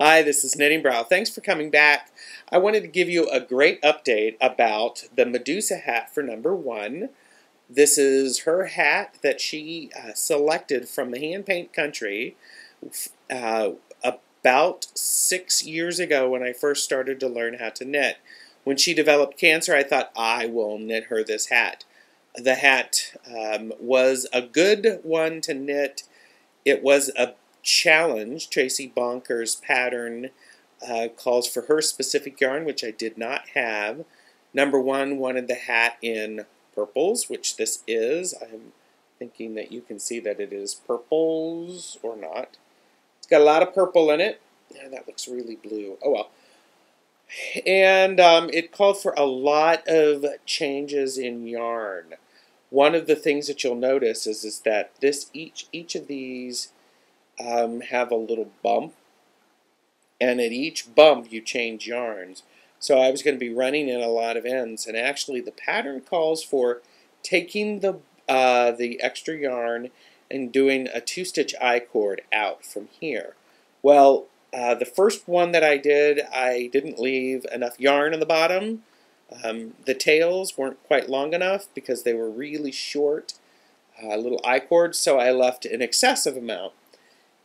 Hi, this is Knitting Brow. Thanks for coming back. I wanted to give you a great update about the Medusa hat for number 1. This is her hat that she selected from the Handpaint Country about 6 years ago when I first started to learn how to knit. When she developed cancer, I thought I will knit her this hat. The hat was a good one to knit. It was a challenge. Tracy Bonker's pattern calls for her specific yarn, which I did not have. Number 1 wanted the hat in purples, which this is. I'm thinking that you can see that it is purples or not. It's got a lot of purple in it. Yeah, that looks really blue. Oh well. And it called for a lot of changes in yarn. One of the things that you'll notice is that each of these have a little bump, and at each bump you change yarns. So I was going to be running in a lot of ends, and actually the pattern calls for taking the extra yarn and doing a 2-stitch I-cord out from here. Well, the first one that I didn't leave enough yarn on the bottom. The tails weren't quite long enough because they were really short little I-cords, so I left an excessive amount.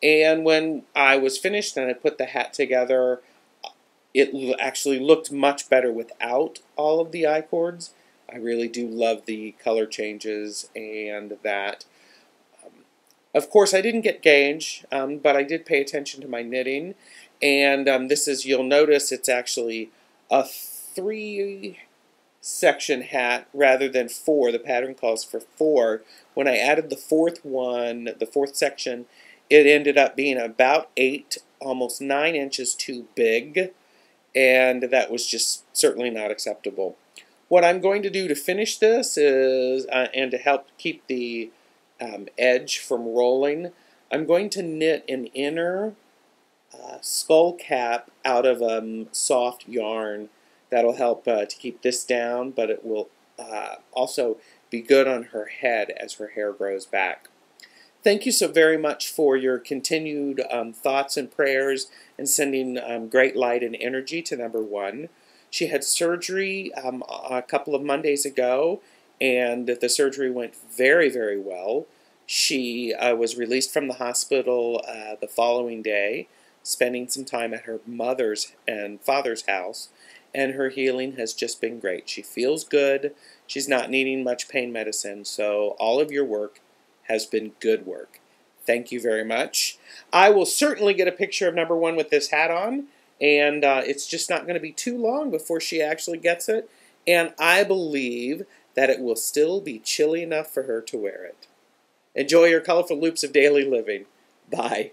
And when I was finished and I put the hat together, it actually looked much better without all of the I-cords. I really do love the color changes and that. Of course, I didn't get gauge, but I did pay attention to my knitting. And this is, you'll notice it's actually a 3-section hat rather than 4. The pattern calls for 4. When I added the fourth section, it ended up being about 8, almost 9 inches too big, and that was just certainly not acceptable. What I'm going to do to finish this is, and to help keep the edge from rolling, I'm going to knit an inner skull cap out of soft yarn. That'll help to keep this down, but it will also be good on her head as her hair grows back. Thank you so very much for your continued thoughts and prayers and sending great light and energy to number 1. She had surgery a couple of Mondays ago, and the surgery went very, very well. She was released from the hospital the following day, spending some time at her mother's and father's house, and her healing has just been great. She feels good. She's not needing much pain medicine, so all of your work has been good work. Thank you very much. I will certainly get a picture of number 1 with this hat on, and it's just not going to be too long before she actually gets it, and I believe that it will still be chilly enough for her to wear it. Enjoy your colorful loops of daily living. Bye.